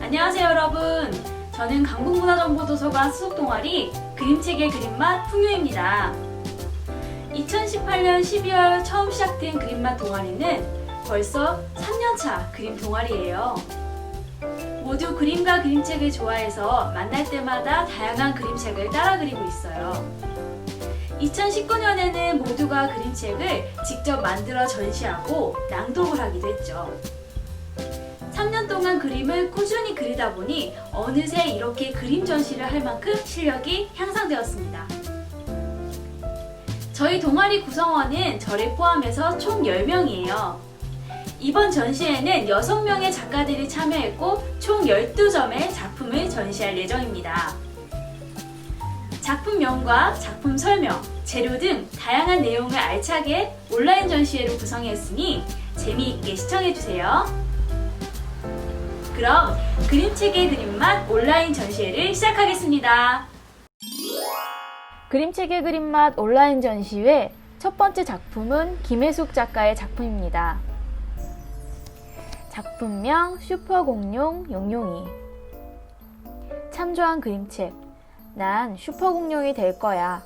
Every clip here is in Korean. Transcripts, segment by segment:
안녕하세요 여러분. 저는 강북문화정보도서관 수석동아리 그림책의 그림맛 풍유입니다. 2018년 12월 처음 시작된 그림맛 동아리는 벌써 3년차 그림 동아리예요. 모두 그림과 그림책을 좋아해서 만날 때마다 다양한 그림책을 따라 그리고 있어요. 2019년에는 모두가 그림책을 직접 만들어 전시하고 낭독을 하기도 했죠. 3년 동안 그림을 꾸준히 그리다 보니 어느새 이렇게 그림 전시를 할 만큼 실력이 향상되었습니다. 저희 동아리 구성원은 저를 포함해서 총 10명이에요. 이번 전시회는 6명의 작가들이 참여했고 총 12점의 작품을 전시할 예정입니다. 작품명과 작품 설명, 재료 등 다양한 내용을 알차게 온라인 전시회로 구성했으니 재미있게 시청해주세요. 그럼 그림책의 그림맛 온라인 전시회를 시작하겠습니다. 그림책의 그림맛 온라인 전시회 첫 번째 작품은 김혜숙 작가의 작품입니다. 작품명 슈퍼공룡 용룡이. 참조한 그림책 난 슈퍼공룡이 될 거야.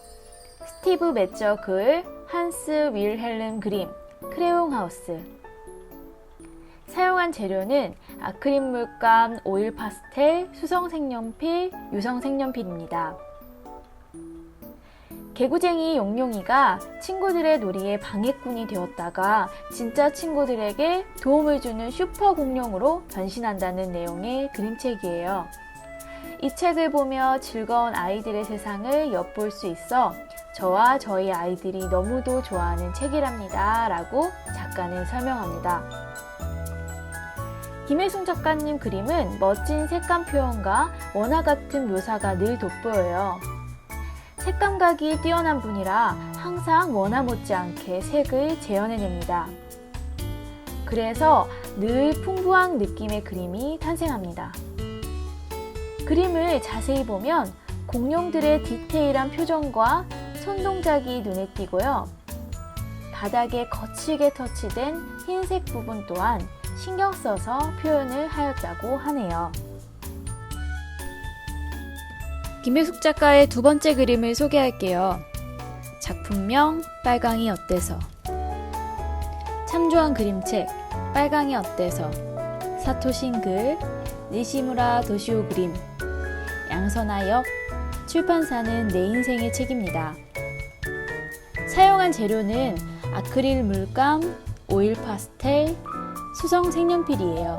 스티브 매처 글, 한스 윌헬름 그림, 크레용 하우스. 사용한 재료는 아크릴 물감, 오일 파스텔, 수성 색연필, 유성 색연필입니다. 개구쟁이 용룡이가 친구들의 놀이에 방해꾼이 되었다가 진짜 친구들에게 도움을 주는 슈퍼 공룡으로 변신한다는 내용의 그림책이에요. 이 책을 보며 즐거운 아이들의 세상을 엿볼 수 있어 저와 저희 아이들이 너무도 좋아하는 책이랍니다. 라고 작가는 설명합니다. 김혜숙 작가님 그림은 멋진 색감 표현과 원화 같은 묘사가 늘 돋보여요. 색감각이 뛰어난 분이라 항상 원화 못지않게 색을 재현해냅니다. 그래서 늘 풍부한 느낌의 그림이 탄생합니다. 그림을 자세히 보면 공룡들의 디테일한 표정과 손동작이 눈에 띄고요. 바닥에 거칠게 터치된 흰색 부분 또한 신경 써서 표현을 하였다고 하네요. 김혜숙 작가의 두 번째 그림을 소개할게요. 작품명 빨강이 어때서. 참조한 그림책 빨강이 어때서. 사토신 글, 니시무라 도시오 그림, 양선아 역, 출판사는 내 인생의 책입니다. 사용한 재료는 아크릴 물감, 오일 파스텔, 수성 색연필이에요.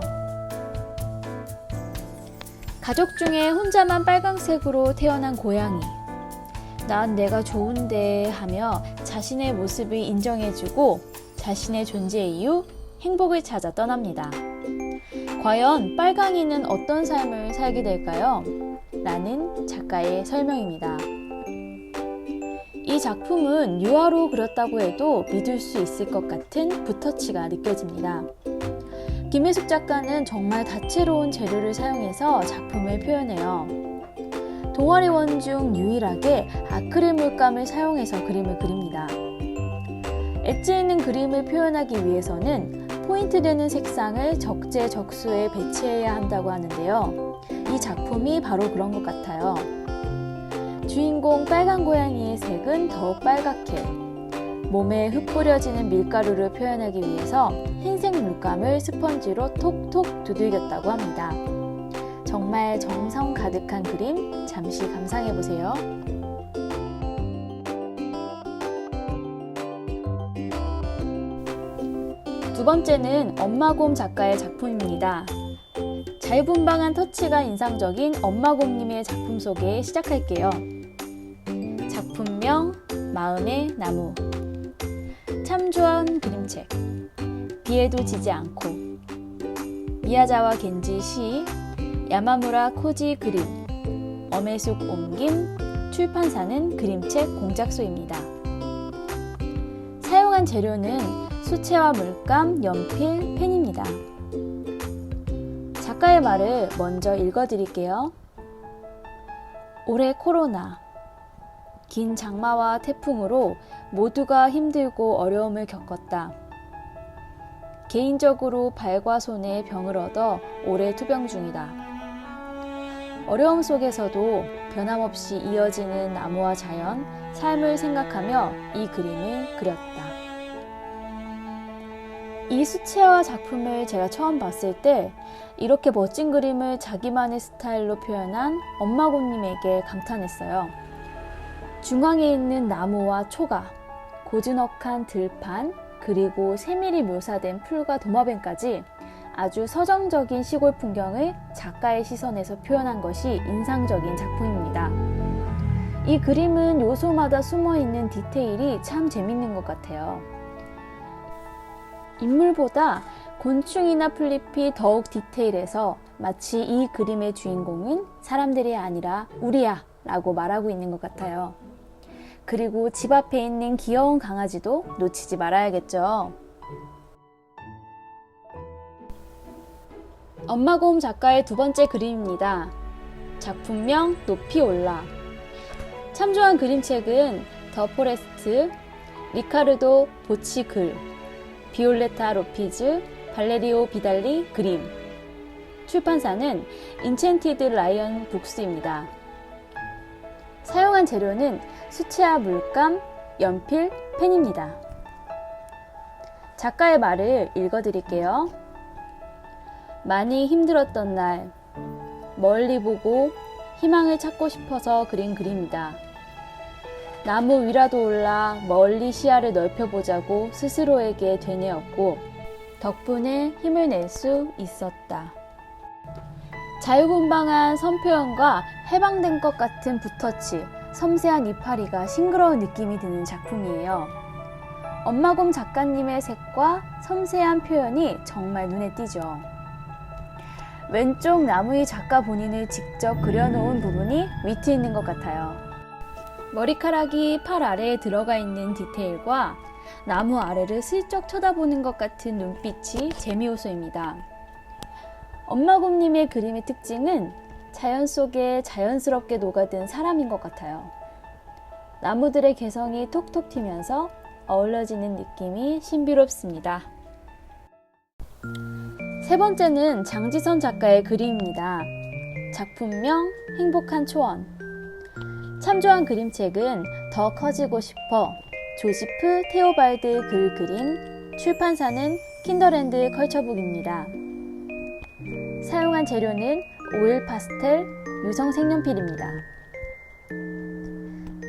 가족 중에 혼자만 빨강색으로 태어난 고양이. 난 내가 좋은데 하며 자신의 모습을 인정해주고 자신의 존재 이유, 행복을 찾아 떠납니다. 과연 빨강이는 어떤 삶을 살게 될까요? 라는 작가의 설명입니다. 이 작품은 유화로 그렸다고 해도 믿을 수 있을 것 같은 붓터치가 느껴집니다. 김혜숙 작가는 정말 다채로운 재료를 사용해서 작품을 표현해요. 동아리원 중 유일하게 아크릴 물감을 사용해서 그림을 그립니다. 엣지 있는 그림을 표현하기 위해서는 포인트 되는 색상을 적재적소에 배치해야 한다고 하는데요. 이 작품이 바로 그런 것 같아요. 주인공 빨간 고양이의 색은 더욱 빨갛게, 몸에 흩뿌려지는 밀가루를 표현하기 위해서 흰색 물감을 스펀지로 톡톡 두들겼다고 합니다. 정말 정성 가득한 그림, 잠시 감상해보세요. 두 번째는 엄마곰 작가의 작품입니다. 자유분방한 터치가 인상적인 엄마곰님의 작품 소개 시작할게요. 작품명 마음의 나무. 참조한 그림책 비에도 지지 않고. 미야자와 겐지 시, 야마무라 코지 그림, 엄혜숙 옮김, 출판사는 그림책 공작소입니다. 사용한 재료는 수채화 물감, 연필, 펜입니다. 작가의 말을 먼저 읽어드릴게요. 올해 코로나, 긴 장마와 태풍으로 모두가 힘들고 어려움을 겪었다. 개인적으로 발과 손에 병을 얻어 오래 투병 중이다. 어려움 속에서도 변함없이 이어지는 나무와 자연, 삶을 생각하며 이 그림을 그렸다. 이 수채화 작품을 제가 처음 봤을 때 이렇게 멋진 그림을 자기만의 스타일로 표현한 엄마곰님에게 감탄했어요. 중앙에 있는 나무와 초가, 고즈넉한 들판, 그리고 세밀히 묘사된 풀과 도마뱀까지 아주 서정적인 시골 풍경을 작가의 시선에서 표현한 것이 인상적인 작품입니다. 이 그림은 요소마다 숨어있는 디테일이 참 재밌는 것 같아요. 인물보다 곤충이나 풀잎이 더욱 디테일해서 마치 이 그림의 주인공은 사람들이 아니라 우리야 라고 말하고 있는 것 같아요. 그리고 집 앞에 있는 귀여운 강아지도 놓치지 말아야겠죠. 엄마곰 작가의 두 번째 그림입니다. 작품명 높이 올라. 참조한 그림책은 더 포레스트, 리카르도 보치 글, 비올레타 로피즈, 발레리오 비달리 그림. 출판사는 인첸티드 라이언 북스입니다. 사용한 재료는 수채화 물감, 연필, 펜입니다. 작가의 말을 읽어드릴게요. 많이 힘들었던 날, 멀리 보고 희망을 찾고 싶어서 그린 그림이다. 나무 위라도 올라 멀리 시야를 넓혀보자고 스스로에게 되뇌었고 덕분에 힘을 낼 수 있었다. 자유분방한 선표현과 해방된 것 같은 붓터치, 섬세한 이파리가 싱그러운 느낌이 드는 작품이에요. 엄마곰 작가님의 색과 섬세한 표현이 정말 눈에 띄죠. 왼쪽 나무의 작가 본인을 직접 그려놓은 부분이 위트 있는 것 같아요. 머리카락이 팔 아래에 들어가 있는 디테일과 나무 아래를 슬쩍 쳐다보는 것 같은 눈빛이 재미요소입니다. 엄마곰님의 그림의 특징은 자연 속에 자연스럽게 녹아든 사람인 것 같아요. 나무들의 개성이 톡톡 튀면서 어우러지는 느낌이 신비롭습니다. 세 번째는 장지선 작가의 그림입니다. 작품명 행복한 초원. 참조한 그림책은 더 커지고 싶어, 조지프 테오발드 글 그림, 출판사는 킨더랜드 컬처북입니다. 사용한 재료는 오일 파스텔, 유성 색연필입니다.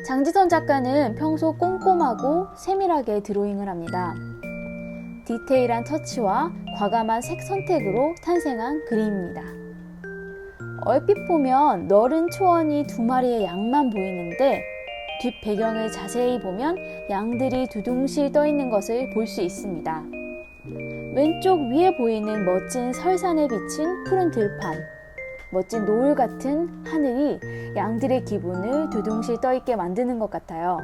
장지선 작가는 평소 꼼꼼하고 세밀하게 드로잉을 합니다. 디테일한 터치와 과감한 색 선택으로 탄생한 그림입니다. 얼핏 보면 너른 초원이 두 마리의 양만 보이는데 뒷 배경을 자세히 보면 양들이 두둥실 떠 있는 것을 볼 수 있습니다. 왼쪽 위에 보이는 멋진 설산에 비친 푸른 들판, 멋진 노을 같은 하늘이 양들의 기분을 두둥실 떠 있게 만드는 것 같아요.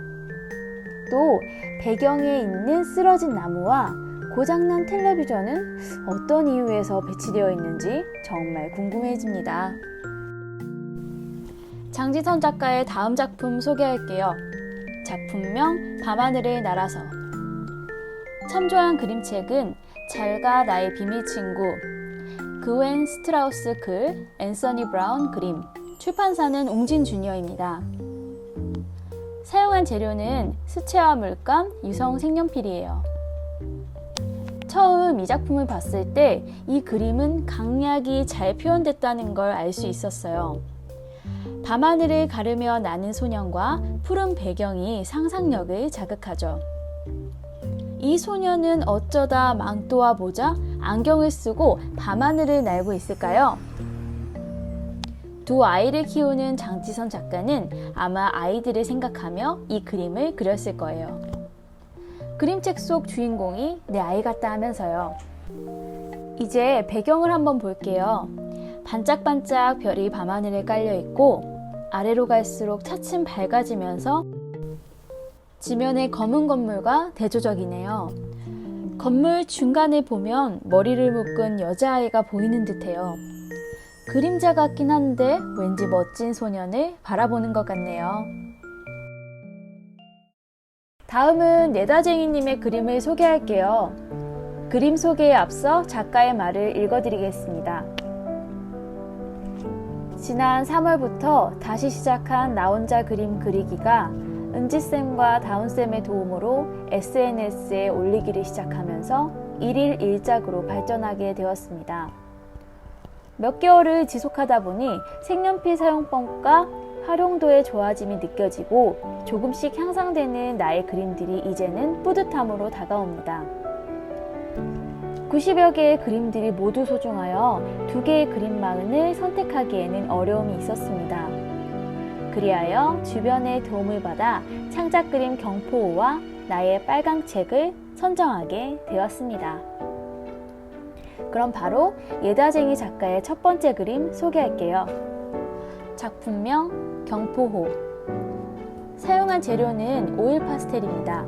또 배경에 있는 쓰러진 나무와 고장난 텔레비전은 어떤 이유에서 배치되어 있는지 정말 궁금해집니다. 장지선 작가의 다음 작품 소개할게요. 작품명 밤하늘을 날아서. 참조한 그림책은 잘가 나의 비밀 친구, 그웬 스트라우스 글, 앤서니 브라운 그림, 출판사는 웅진 주니어입니다. 사용한 재료는 수채화 물감, 유성 색연필이에요. 처음 이 작품을 봤을 때 이 그림은 강약이 잘 표현됐다는 걸 알 수 있었어요. 밤하늘을 가르며 나는 소년과 푸른 배경이 상상력을 자극하죠. 이 소년은 어쩌다 망토와 모자, 안경을 쓰고 밤하늘을 날고 있을까요? 두 아이를 키우는 장지선 작가는 아마 아이들을 생각하며 이 그림을 그렸을 거예요. 그림책 속 주인공이 내 아이 같다 하면서요. 이제 배경을 한번 볼게요. 반짝반짝 별이 밤하늘에 깔려 있고 아래로 갈수록 차츰 밝아지면서 지면의 검은 건물과 대조적이네요. 건물 중간에 보면 머리를 묶은 여자아이가 보이는 듯해요. 그림자 같긴 한데 왠지 멋진 소년을 바라보는 것 같네요. 다음은 네다쟁이님의 그림을 소개할게요. 그림 소개에 앞서 작가의 말을 읽어드리겠습니다. 지난 3월부터 다시 시작한 나 혼자 그림 그리기가 은지쌤과 다운쌤의 도움으로 SNS에 올리기를 시작하면서 일일 일작으로 발전하게 되었습니다. 몇 개월을 지속하다 보니 색연필 사용법과 활용도의 좋아짐이 느껴지고 조금씩 향상되는 나의 그림들이 이제는 뿌듯함으로 다가옵니다. 90여 개의 그림들이 모두 소중하여 2개의 그림망을 선택하기에는 어려움이 있었습니다. 그리하여 주변의 도움을 받아 창작그림 경포호와 나의 빨강책을 선정하게 되었습니다. 그럼 바로 예다쟁이 작가의 첫 번째 그림 소개할게요. 작품명 경포호. 사용한 재료는 오일 파스텔입니다.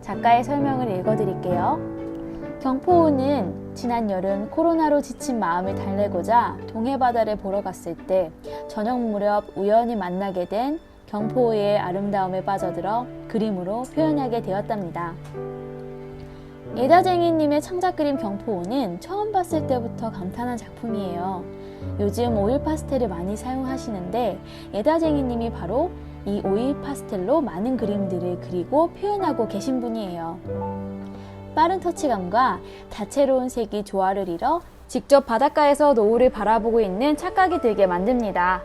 작가의 설명을 읽어드릴게요. 경포호는 지난 여름 코로나로 지친 마음을 달래고자 동해바다를 보러 갔을 때 저녁 무렵 우연히 만나게 된 경포호의 아름다움에 빠져들어 그림으로 표현하게 되었답니다. 예다쟁이님의 창작그림 경포호는 처음 봤을 때부터 감탄한 작품이에요. 요즘 오일 파스텔을 많이 사용하시는데 예다쟁이님이 바로 이 오일 파스텔로 많은 그림들을 그리고 표현하고 계신 분이에요. 빠른 터치감과 다채로운 색이 조화를 이뤄 직접 바닷가에서 노을을 바라보고 있는 착각이 들게 만듭니다.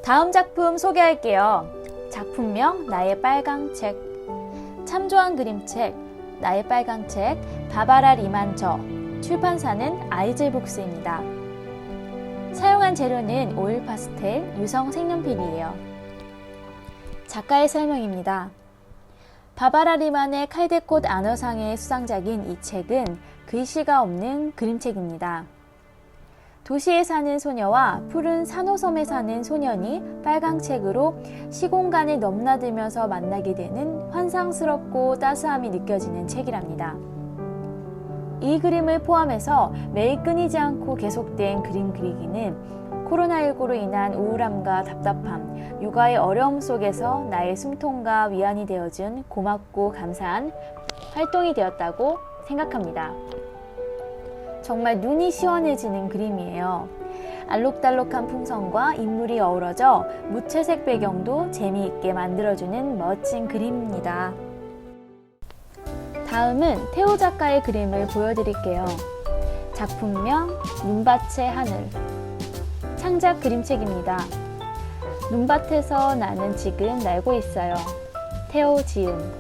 다음 작품 소개할게요. 작품명 나의 빨강책. 참조한 그림책 나의 빨강책 바바라 리만저. 출판사는 아이즐북스입니다. 사용한 재료는 오일 파스텔, 유성 색연필이에요. 작가의 설명입니다. 바바라 리만의 칼데콧 안어상의 수상작인 이 책은 글씨가 없는 그림책입니다. 도시에 사는 소녀와 푸른 산호섬에 사는 소년이 빨강책으로 시공간을 넘나들면서 만나게 되는 환상스럽고 따스함이 느껴지는 책이랍니다. 이 그림을 포함해서 매일 끊이지 않고 계속된 그림 그리기는 코로나19로 인한 우울함과 답답함, 육아의 어려움 속에서 나의 숨통과 위안이 되어준 고맙고 감사한 활동이 되었다고 생각합니다. 정말 눈이 시원해지는 그림이에요. 알록달록한 풍선과 인물이 어우러져 무채색 배경도 재미있게 만들어주는 멋진 그림입니다. 다음은 태호 작가의 그림을 보여드릴게요. 작품명 눈밭의 하늘. 창작 그림책입니다. 눈밭에서 나는 지금 날고 있어요. 태호 지음.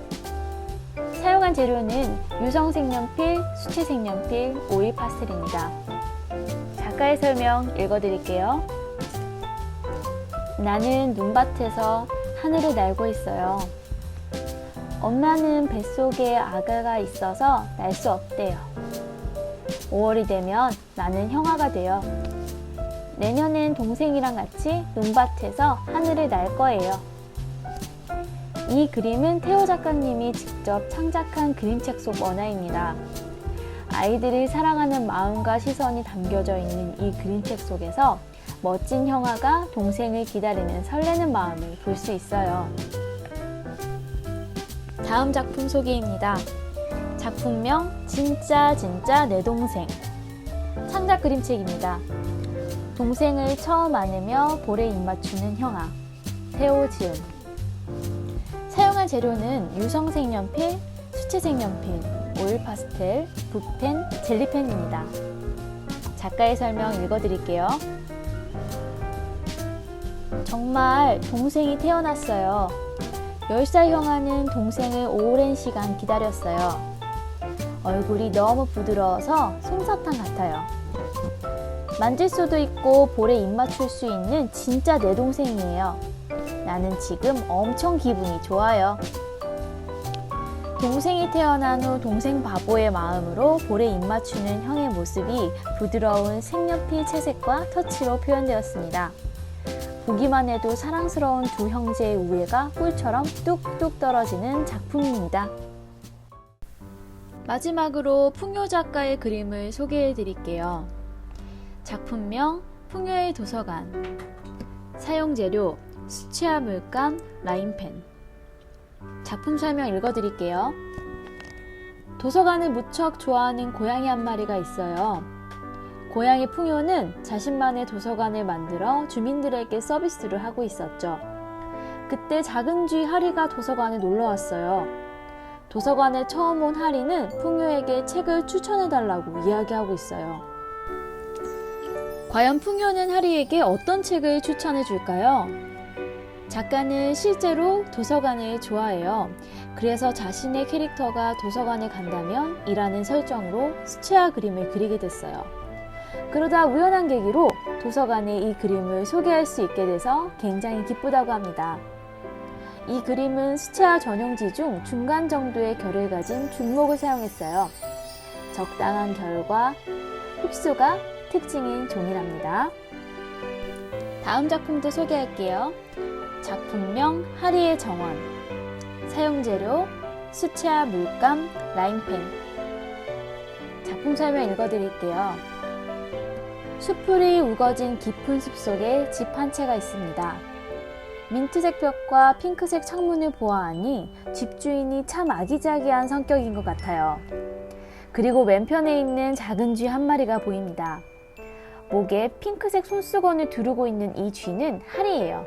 사용한 재료는 유성 색연필, 수채 색연필, 오일 파스텔입니다. 작가의 설명 읽어드릴게요. 나는 눈밭에서 하늘을 날고 있어요. 엄마는 뱃속에 아가가 있어서 날 수 없대요. 5월이 되면 나는 형아가 돼요. 내년엔 동생이랑 같이 눈밭에서 하늘을 날 거예요. 이 그림은 태호 작가님이 직접 창작한 그림책 속 원화입니다. 아이들을 사랑하는 마음과 시선이 담겨져 있는 이 그림책 속에서 멋진 형아가 동생을 기다리는 설레는 마음을 볼 수 있어요. 다음 작품 소개입니다. 작품명 진짜 내 동생. 창작 그림책입니다. 동생을 처음 안으며 볼에 입 맞추는 형아. 태호 지음. 사용한 재료는 유성 색연필, 수채 색연필, 오일 파스텔, 붓펜, 젤리펜입니다. 작가의 설명 읽어드릴게요. 정말 동생이 태어났어요. 10살 형아는 동생을 오랜 시간 기다렸어요. 얼굴이 너무 부드러워서 솜사탕 같아요. 만질 수도 있고 볼에 입 맞출 수 있는 진짜 내 동생이에요. 나는 지금 엄청 기분이 좋아요. 동생이 태어난 후 동생 바보의 마음으로 볼에 입 맞추는 형의 모습이 부드러운 색연필 채색과 터치로 표현되었습니다. 보기만 해도 사랑스러운 두 형제의 우애가 꿀처럼 뚝뚝 떨어지는 작품입니다. 마지막으로 풍요 작가의 그림을 소개해 드릴게요. 작품명 풍요의 도서관. 사용 재료 수채화 물감, 라인펜. 작품 설명 읽어드릴게요. 도서관을 무척 좋아하는 고양이 한 마리가 있어요. 고양이 풍요는 자신만의 도서관을 만들어 주민들에게 서비스를 하고 있었죠. 그때 작은 쥐 하리가 도서관에 놀러 왔어요. 도서관에 처음 온 하리는 풍요에게 책을 추천해달라고 이야기하고 있어요. 과연 풍요는 하리에게 어떤 책을 추천해 줄까요? 작가는 실제로 도서관을 좋아해요. 그래서 자신의 캐릭터가 도서관에 간다면 이라는 설정으로 수채화 그림을 그리게 됐어요. 그러다 우연한 계기로 도서관에 이 그림을 소개할 수 있게 돼서 굉장히 기쁘다고 합니다. 이 그림은 수채화 전용지 중 중간 정도의 결을 가진 중목을 사용했어요. 적당한 결과 흡수가 특징인 종이랍니다. 다음 작품도 소개할게요. 작품명 하리의 정원. 사용재료 수채화 물감, 라인펜. 작품 설명 읽어드릴게요. 숲풀이 우거진 깊은 숲속에 집 한 채가 있습니다. 민트색 벽과 핑크색 창문을 보아하니 집주인이 참 아기자기한 성격인 것 같아요. 그리고 맨편에 있는 작은 쥐 한 마리가 보입니다. 목에 핑크색 손수건을 두르고 있는 이 쥐는 하리예요.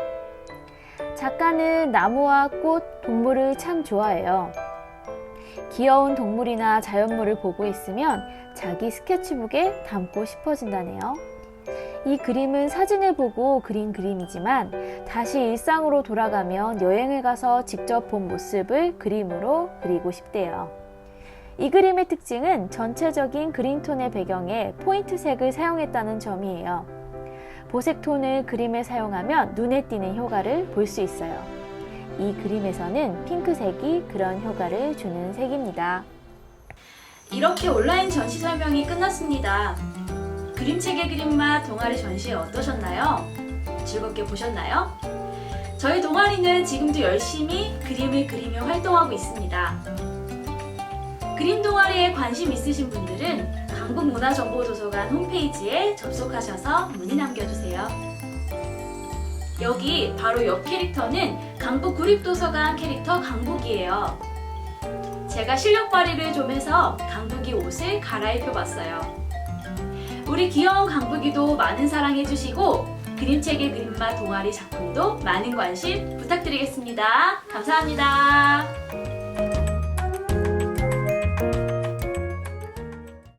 작가는 나무와 꽃, 동물을 참 좋아해요. 귀여운 동물이나 자연물을 보고 있으면 자기 스케치북에 담고 싶어진다네요. 이 그림은 사진을 보고 그린 그림이지만 다시 일상으로 돌아가면 여행을 가서 직접 본 모습을 그림으로 그리고 싶대요. 이 그림의 특징은 전체적인 그린톤의 배경에 포인트색을 사용했다는 점이에요. 보색톤을 그림에 사용하면 눈에 띄는 효과를 볼 수 있어요. 이 그림에서는 핑크색이 그런 효과를 주는 색입니다. 이렇게 온라인 전시 설명이 끝났습니다. 그림책의 그림맛 동아리 전시 어떠셨나요? 즐겁게 보셨나요? 저희 동아리는 지금도 열심히 그림을 그리며 활동하고 있습니다. 그림 동아리에 관심 있으신 분들은 강북문화정보도서관 홈페이지에 접속하셔서 문의 남겨주세요. 여기 바로 옆 캐릭터는 강북구립도서관 캐릭터 강북이에요. 제가 실력 발휘를 좀 해서 강북이 옷을 갈아입혀봤어요. 우리 귀여운 강북이도 많은 사랑해주시고 그림책의 그림맛 동아리 작품도 많은 관심 부탁드리겠습니다. 감사합니다.